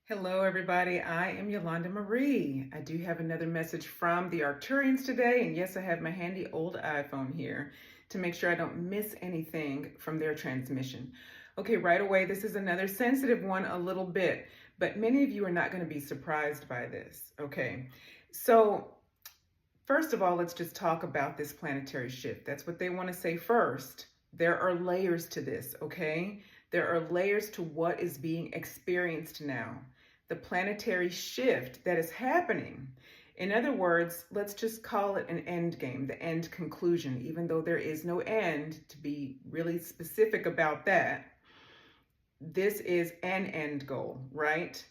Hello, everybody. I am Yolanda Marie. I do have another message from the Arcturians today. And yes, I have my handy old iPhone here to make sure I don't miss anything from their transmission. Okay, right away, this is another sensitive one a little bit, but many of you are not going to be surprised by this. Okay, so first of all, let's just talk about this planetary shift. That's what they want to say first. There are layers to this, okay? There are layers to what is being experienced now. The planetary shift that is happening. In other words, let's just call it an end game, the end conclusion, even though there is no end, to be really specific about that. This is an end goal, right?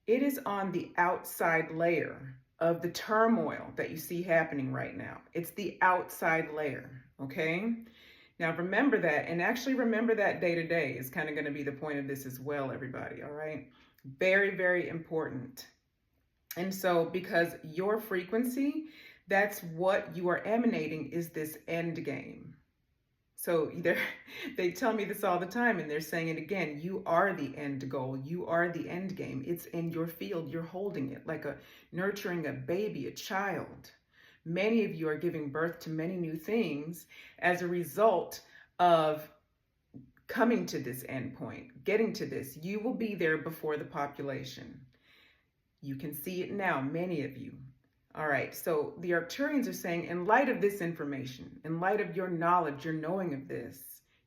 It is on the outside layer of the turmoil that you see happening right now. It's the outside layer, okay? Now remember that, and actually remember that day to day is kind of going to be the point of this as well, everybody, all right? Very, very important. And so because your frequency, that's what you are emanating, is this end game. So they tell me this all the time, and they're saying it again. You are the end goal. You are the end game. It's in your field. You're holding it like nurturing a baby, a child. Many of you are giving birth to many new things as a result of coming to this end point, getting to this. You will be there before the population. You can see it now, many of you. All right, so the Arcturians are saying, in light of this information, in light of your knowledge, your knowing of this,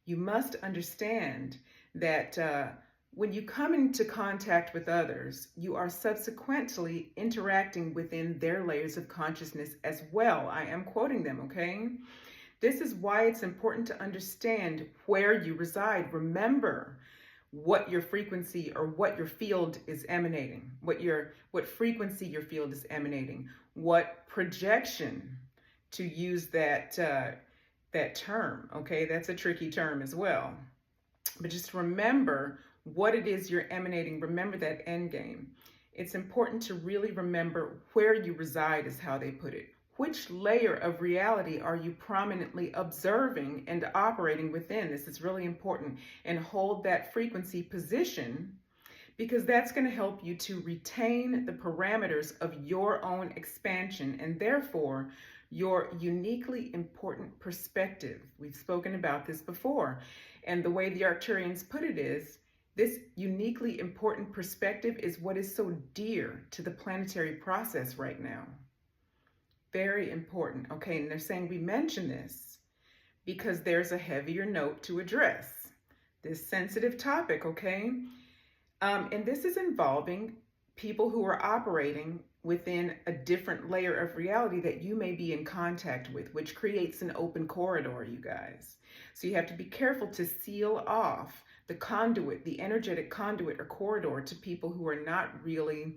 you must understand that when you come into contact with others, you are subsequently interacting within their layers of consciousness as well. I am quoting them, okay? This is why it's important to understand where you reside. Remember what your frequency or what your field is emanating, what frequency your field is emanating, what projection, to use that term. Okay, that's a tricky term as well. But just remember what it is you're emanating. Remember that end game. It's important to really remember where you reside, is how they put it. Which layer of reality are you prominently observing and operating within? This is really important. And hold that frequency position, because that's going to help you to retain the parameters of your own expansion and therefore your uniquely important perspective. We've spoken about this before. And the way the Arcturians put it is, this uniquely important perspective is what is so dear to the planetary process right now. Very important. Okay, and they're saying we mention this because there's a heavier note to address, this sensitive topic, okay? And this is involving people who are operating within a different layer of reality that you may be in contact with, which creates an open corridor, you guys. So you have to be careful to seal off the conduit, the energetic conduit or corridor, to people who are not really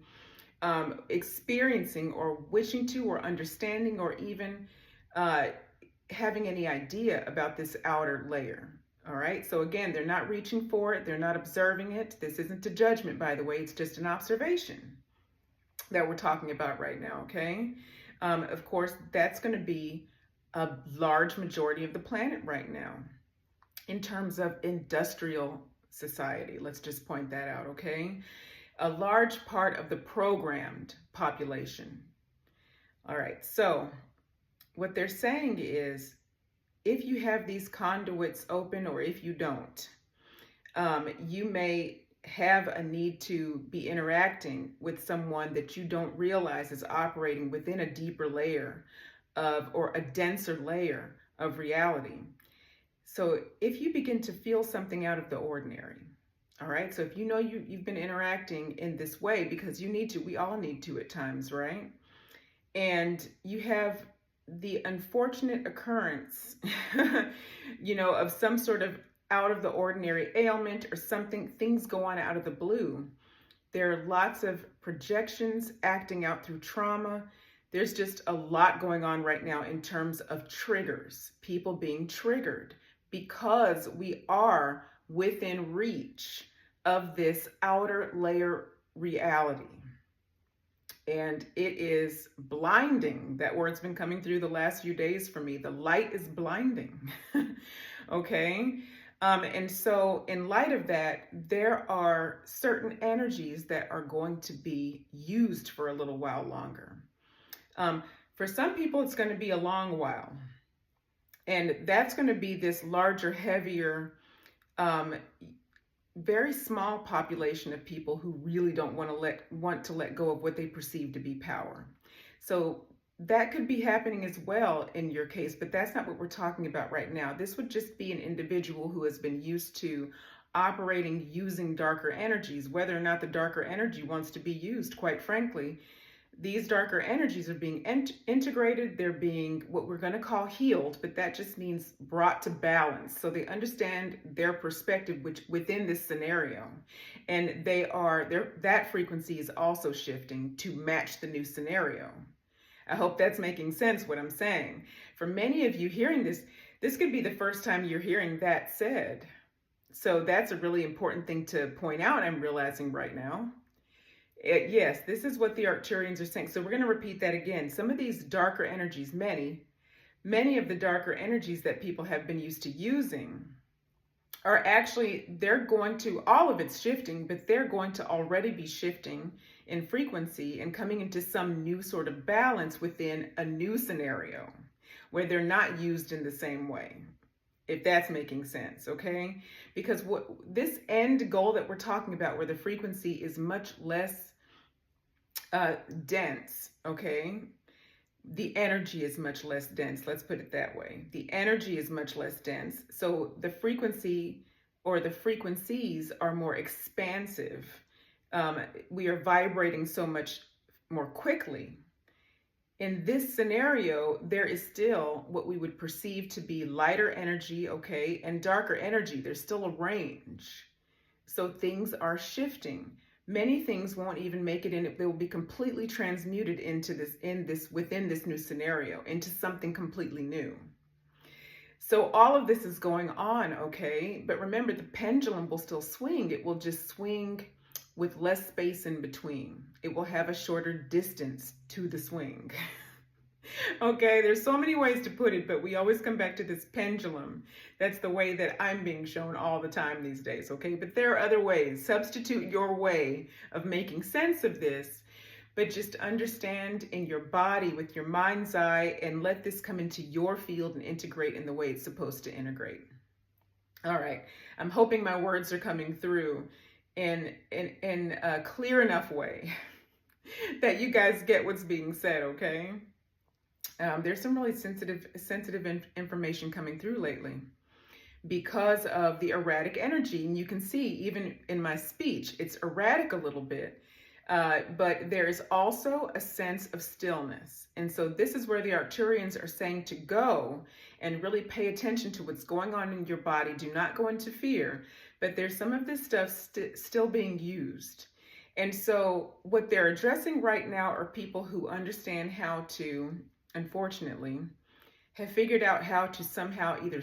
experiencing or wishing to or understanding or even having any idea about this outer layer. All right, so again, they're not reaching for it, they're not observing it. This isn't a judgment, by the way, it's just an observation that we're talking about right now, okay? Of course, that's going to be a large majority of the planet right now in terms of industrial society. Let's just point that out, okay? A large part of the programmed population. All right, so what they're saying is, if you have these conduits open or if you don't, you may have a need to be interacting with someone that you don't realize is operating within a deeper layer of, or a denser layer of reality. So if you begin to feel something out of the ordinary, all right, so if you know you've been interacting in this way, because you need to, we all need to at times, right? And you have the unfortunate occurrence, of some sort of out of the ordinary ailment or something, things go on out of the blue. There are lots of projections acting out through trauma. There's just a lot going on right now in terms of triggers, people being triggered because we are within reach of this outer layer reality. And it is blinding. That word's been coming through the last few days for me. The light is blinding. Okay? And so in light of that, there are certain energies that are going to be used for a little while longer. For some people, it's going to be a long while. And that's going to be this larger, heavier, um, very small population of people who really don't want to let go of what they perceive to be power. So that could be happening as well in your case, but that's not what we're talking about right now. This would just be an individual who has been used to operating using darker energies, whether or not the darker energy wants to be used, quite frankly. These darker energies are being integrated. They're being what we're going to call healed, but that just means brought to balance. So they understand their perspective within this scenario. And that frequency is also shifting to match the new scenario. I hope that's making sense what I'm saying. For many of you hearing this could be the first time you're hearing that said. So that's a really important thing to point out, I'm realizing right now. Yes, this is what the Arcturians are saying. So we're going to repeat that again. Some of these darker energies, many of the darker energies that people have been used to using are actually, all of it's shifting, but they're going to already be shifting in frequency and coming into some new sort of balance within a new scenario where they're not used in the same way, if that's making sense, okay? Because this end goal that we're talking about, where the frequency is much less dense, okay? The energy is much less dense, let's put it that way. The energy is much less dense, so the frequency or the frequencies are more expansive. We are vibrating so much more quickly. In this scenario, there is still what we would perceive to be lighter energy, okay, and darker energy. There's still a range. So things are shifting. Many things won't even make it in. They will be completely transmuted within this new scenario, into something completely new. So all of this is going on, okay? But remember, the pendulum will still swing. It will just swing with less space in between. It will have a shorter distance to the swing. Okay, there's so many ways to put it, but we always come back to this pendulum. That's the way that I'm being shown all the time these days, okay? But there are other ways. Substitute your way of making sense of this, but just understand in your body with your mind's eye and let this come into your field and integrate in the way it's supposed to integrate. All right, I'm hoping my words are coming through in a clear enough way that you guys get what's being said, okay? There's some really sensitive information coming through lately because of the erratic energy. And you can see even in my speech, it's erratic a little bit, but there's also a sense of stillness. And so this is where the Arcturians are saying to go and really pay attention to what's going on in your body. Do not go into fear, but there's some of this stuff still being used. And so what they're addressing right now are people who understand how to, unfortunately, have figured out how to somehow either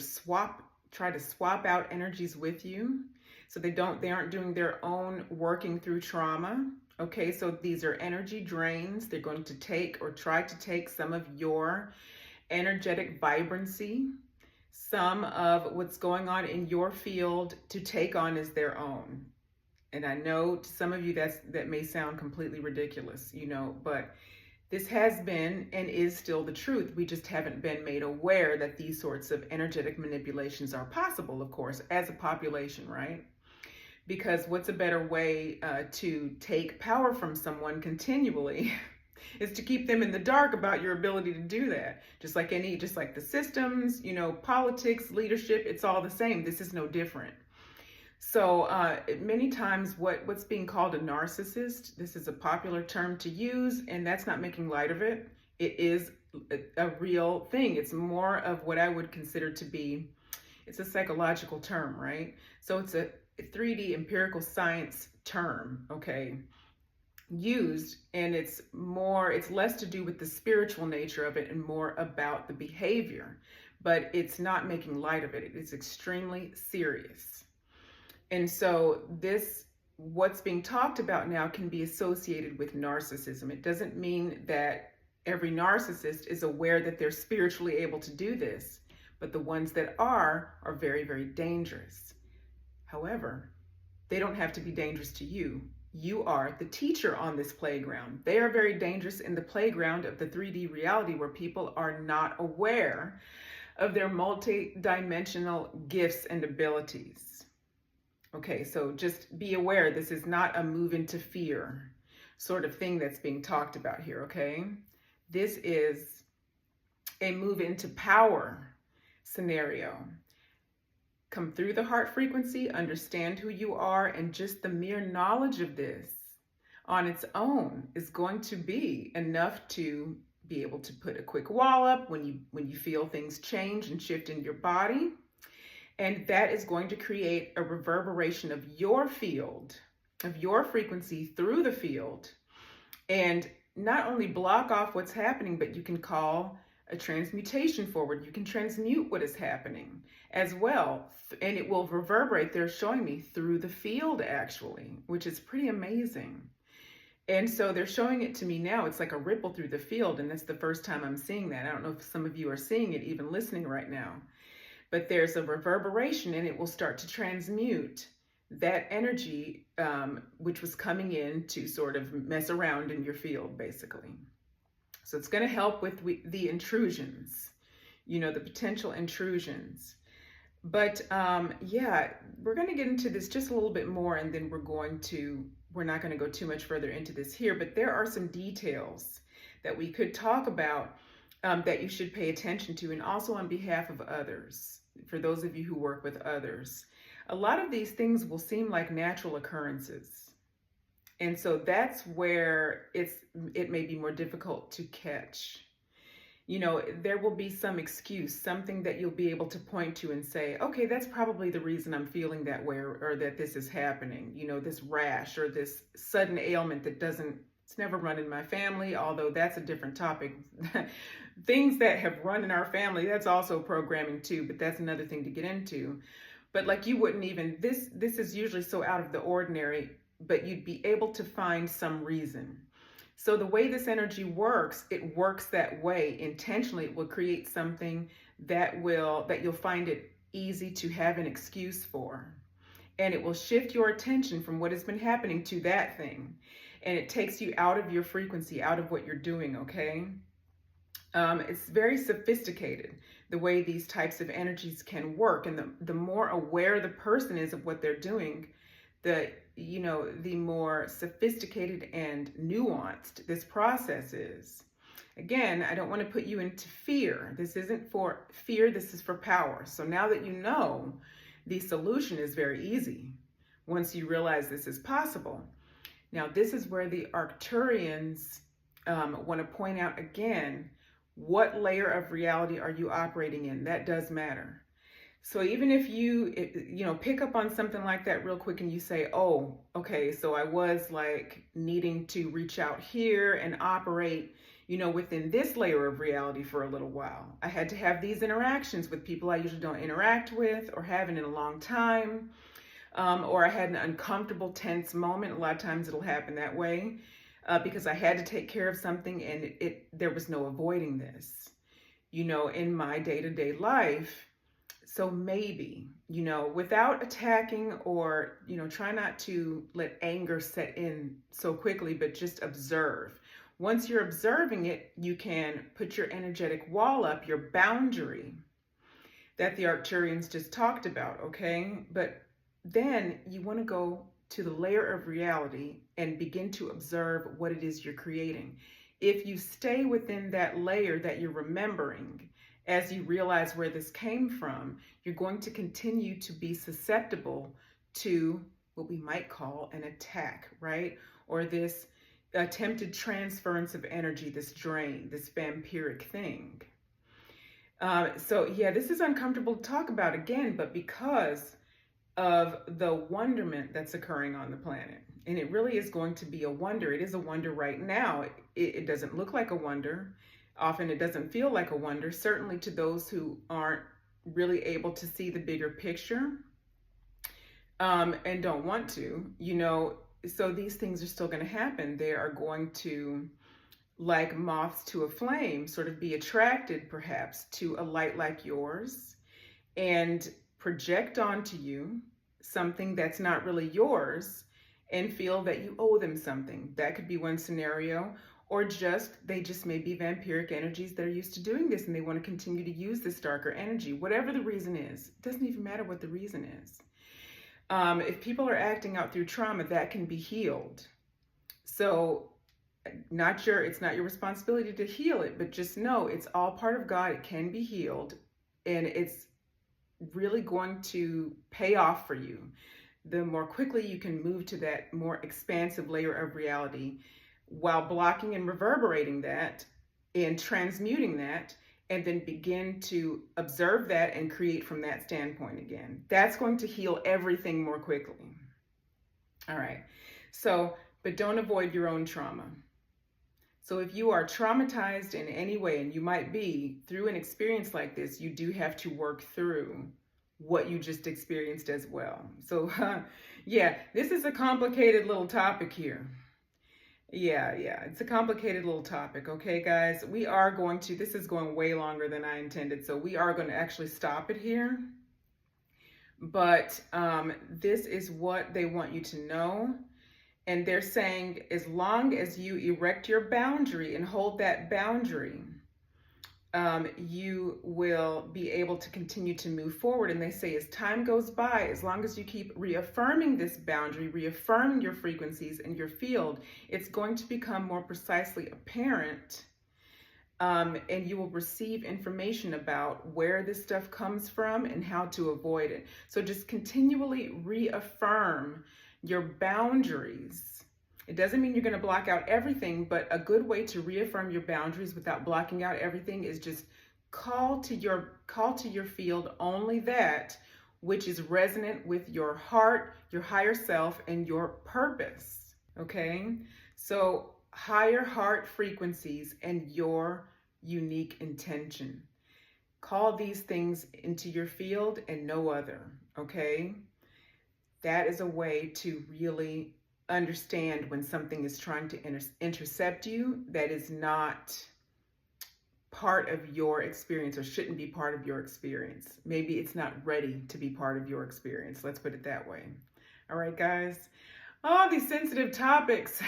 try to swap out energies with you. So they aren't doing their own working through trauma. Okay, so these are energy drains. They're going to take or try to take some of your energetic vibrancy, some of what's going on in your field to take on as their own. And I know to some of you that may sound completely ridiculous, but this has been and is still the truth. We just haven't been made aware that these sorts of energetic manipulations are possible, of course, as a population, right? Because what's a better way to take power from someone continually is to keep them in the dark about your ability to do that. Just like the systems, politics, leadership, it's all the same. This is no different. So many times what's being called a narcissist, this is a popular term to use, and that's not making light of it. It is a real thing. It's more of what I would consider to be, it's a psychological term, right? So it's a 3D empirical science term, okay, used, and it's less to do with the spiritual nature of it and more about the behavior, but it's not making light of it. It is extremely serious. And so what's being talked about now can be associated with narcissism. It doesn't mean that every narcissist is aware that they're spiritually able to do this, but the ones that are very, very dangerous. However, they don't have to be dangerous to you. You are the teacher on this playground. They are very dangerous in the playground of the 3D reality where people are not aware of their multi-dimensional gifts and abilities. Okay, so just be aware this is not a move into fear sort of thing that's being talked about here, okay? This is a move into power scenario. Come through the heart frequency, understand who you are, and just the mere knowledge of this on its own is going to be enough to be able to put a quick wall up when you feel things change and shift in your body. And that is going to create a reverberation of your field, of your frequency through the field, and not only block off what's happening, but you can call a transmutation forward. You can transmute what is happening as well, and it will reverberate, they're showing me, through the field actually, which is pretty amazing. And so they're showing it to me now. It's like a ripple through the field, and that's the first time I'm seeing that. I don't know if some of you are seeing it, even listening right now, but there's a reverberation, and it will start to transmute that energy, which was coming in to sort of mess around in your field, basically. So it's going to help with the intrusions, the potential intrusions. But yeah, we're going to get into this just a little bit more, and then we're not going to go too much further into this here, but there are some details that we could talk about that you should pay attention to, and also on behalf of others, for those of you who work with others. A lot of these things will seem like natural occurrences. And so that's where it may be more difficult to catch. There will be some excuse, something that you'll be able to point to and say, okay, that's probably the reason I'm feeling that way, or that this is happening, this rash or this sudden ailment it's never run in my family, although that's a different topic. Things that have run in our family, that's also programming too, but that's another thing to get into. But like you wouldn't even, this is usually so out of the ordinary, but you'd be able to find some reason. So the way this energy works, it works that way intentionally. It will create something that you'll find it easy to have an excuse for. And it will shift your attention from what has been happening to that thing. And it takes you out of your frequency, out of what you're doing, okay? It's very sophisticated, the way these types of energies can work. And the more aware the person is of what they're doing, the more sophisticated and nuanced this process is. Again, I don't want to put you into fear. This isn't for fear, this is for power. So now that you know, the solution is very easy once you realize this is possible. Now, this is where the Arcturians want to point out again, what layer of reality are you operating in? That does matter. So even if you pick up on something like that real quick and you say, oh, okay, so I was like needing to reach out here and operate, within this layer of reality for a little while. I had to have these interactions with people I usually don't interact with or haven't in a long time. Or I had an uncomfortable, tense moment. A lot of times it'll happen that way because I had to take care of something, and there was no avoiding this, in my day-to-day life. So maybe, without attacking or, try not to let anger set in so quickly, but just observe. Once you're observing it, you can put your energetic wall up, your boundary that the Arcturians just talked about, okay? But then you want to go to the layer of reality and begin to observe what it is you're creating. If you stay within that layer that you're remembering, as you realize where this came from, you're going to continue to be susceptible to what we might call an attack, right? Or this attempted transference of energy, this drain, this vampiric thing. So yeah, this is uncomfortable to talk about again, but because of the wonderment that's occurring on the planet. And it really is going to be a wonder. It is a wonder right now. It doesn't look like a wonder. Often it doesn't feel like a wonder, certainly to those who aren't really able to see the bigger picture and don't want to, So these things are still going to happen. They are going to like moths to a flame, sort of be attracted perhaps to a light like yours and project onto you something that's not really yours and feel that you owe them something. That could be one scenario. Or they just may be vampiric energies that are used to doing this and they want to continue to use this darker energy. Whatever the reason is, it doesn't even matter what the reason is. If people are acting out through trauma, that can be healed. So it's not your responsibility to heal it, but just know it's all part of God. It can be healed, and it's really going to pay off for you. The more quickly you can move to that more expansive layer of reality while blocking and reverberating that and transmuting that, and then begin to observe that and create from that standpoint again. That's going to heal everything more quickly. All right. So, but don't avoid your own trauma. So if you are traumatized in any way, and you might be through an experience like this, you do have to work through what you just experienced as well. So yeah, this is a complicated little topic here. Yeah, it's a complicated little topic. Okay, guys, this is going way longer than I intended. So we are going to actually stop it here. But this is what they want you to know. And they're saying, as long as you erect your boundary and hold that boundary, you will be able to continue to move forward. And they say, as time goes by, as long as you keep reaffirming this boundary, reaffirming your frequencies and your field, it's going to become more precisely apparent. And you will receive information about where this stuff comes from and how to avoid it. So just continually reaffirm your boundaries. It doesn't mean you're going to block out everything, but a good way to reaffirm your boundaries without blocking out everything is just call to your field only that which is resonant with your heart, your higher self, and your purpose. Okay? So higher heart frequencies and your unique intention. Call these things into your field and no other. Okay? That is a way to really understand when something is trying to intercept you that is not part of your experience or shouldn't be part of your experience. Maybe it's not ready to be part of your experience. Let's put it that way. All right, guys. Oh, these sensitive topics.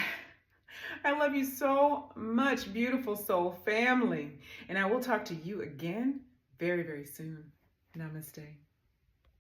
I love you so much, beautiful soul family. And I will talk to you again very, very soon. Namaste.